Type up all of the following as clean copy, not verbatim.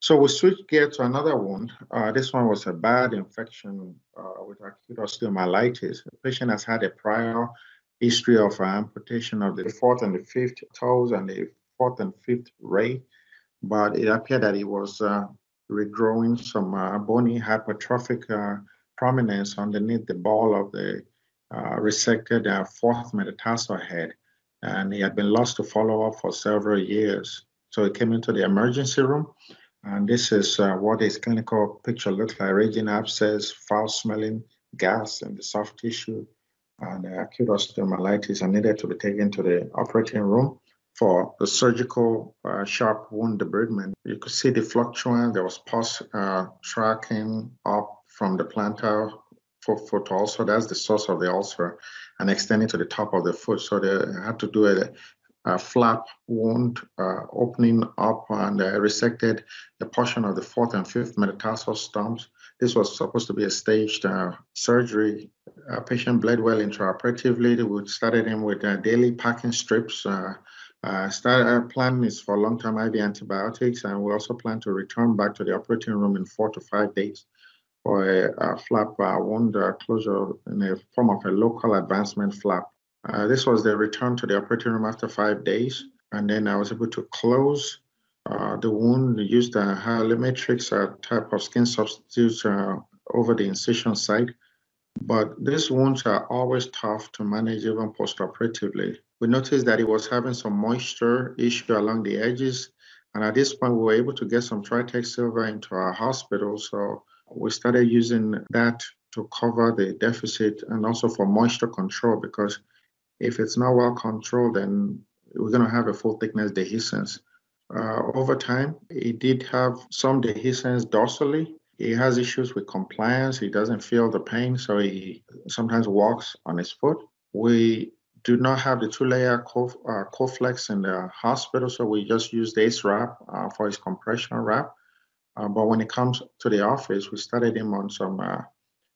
So we switched gear to another wound. This one was a bad infection with acute osteomyelitis. The patient has had a prior history of amputation of the fourth and the fifth toes and the fourth and fifth ray, but it appeared that it was regrowing some bony hypertrophic prominence underneath the ball of the resected fourth metatarsal head, and he had been lost to follow-up for several years. So he came into the emergency room, and this is what his clinical picture looked like: raging abscess, foul-smelling gas in the soft tissue, and acute osteomyelitis, and needed to be taken to the operating room for the surgical sharp wound debridement. You could see the fluctuant. There was pus tracking up from the plantar foot ulcer. That's the source of the ulcer, and extending to the top of the foot. So they had to do a flap wound opening up and resected the portion of the fourth and fifth metatarsal stumps. This was supposed to be a staged surgery. Patient bled well intraoperatively. We started him with daily packing strips. Plan is for long-term IV antibiotics, and we also plan to return back to the operating room in 4 to 5 days for a flap wound closure in the form of a local advancement flap. This was the return to the operating room after 5 days, and then I was able to close the wound, used a Hyomatrix type of skin substitute over the incision site. But these wounds are always tough to manage even post-operatively. We noticed that he was having some moisture issue along the edges, and at this point we were able to get some Tritech Silver into our hospital, so we started using that to cover the deficit and also for moisture control, because if it's not well controlled, then we're going to have a full thickness dehiscence. Over time, he did have some dehiscence dorsally. He has issues with compliance. He doesn't feel the pain, so he sometimes walks on his foot. We do not have the two-layer Coflex in the hospital, so we just use the ACE wrap for his compression wrap. But when it comes to the office, we started him on some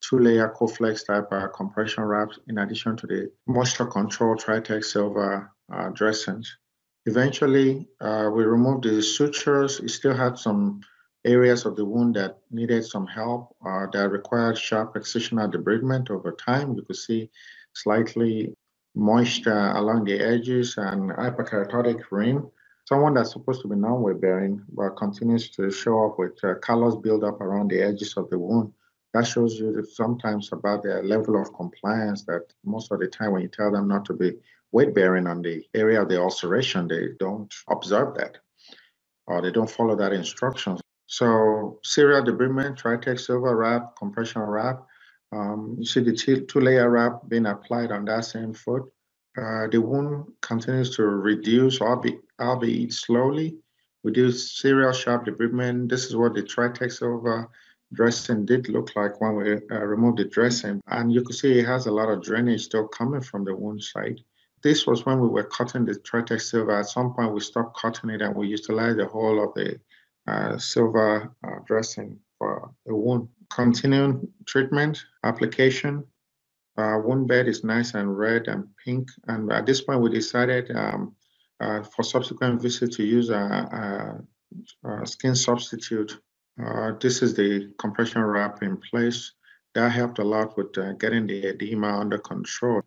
two-layer Coflex type compression wraps, in addition to the moisture control Tritech Silver dressings. Eventually, we removed the sutures. He still had some areas of the wound that needed some help, that required sharp excisional debridement over time. You could see slightly moisture along the edges and hyperkeratotic rim. Someone that's supposed to be non-weight bearing but continues to show up with callus buildup around the edges of the wound. That shows you that sometimes about the level of compliance, that most of the time when you tell them not to be weight bearing on the area of the ulceration, they don't observe that, or they don't follow that instruction. So serial debridement, Tritech Silver wrap, compression wrap. You see the two-layer wrap being applied on that same foot. The wound continues to reduce, albeit slowly. We do serial sharp debridement. This is what the Tritech Silver dressing did look like when we removed the dressing. And you can see it has a lot of drainage still coming from the wound site. This was when we were cutting the Tritech Silver. At some point, we stopped cutting it and we utilized the whole of the silver dressing for the wound. Continuing treatment, application. Wound bed is nice and red and pink. And at this point, we decided for subsequent visit to use a skin substitute. This is the compression wrap in place. That helped a lot with getting the edema under control.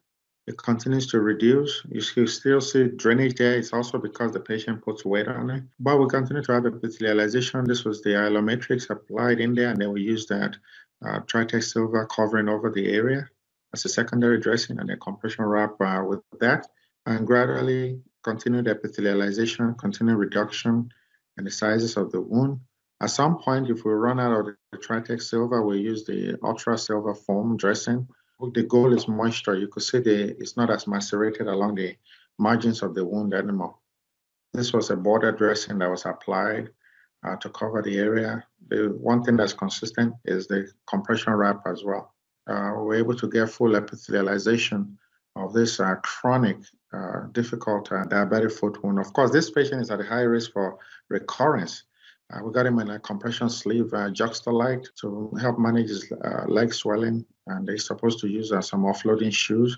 It continues to reduce. You still see drainage there. It's also because the patient puts weight on it. But we continue to have epithelialization. This was the Hyomatrix applied in there, and then we used that Tritech Silver covering over the area as a secondary dressing, and a compression wrap with that. And gradually continued epithelialization, continued reduction in the sizes of the wound. At some point, if we run out of the Tritech Silver, we use the Ultra Silver foam dressing. The goal is moisture. You could see it's not as macerated along the margins of the wound anymore. This was a border dressing that was applied to cover the area. The one thing that's consistent is the compression wrap as well. We're able to get full epithelialization of this chronic, difficult diabetic foot wound. Of course, this patient is at a high risk for recurrence. We got him in a compression sleeve Juxtalite to help manage his leg swelling, and they're supposed to use some offloading shoes.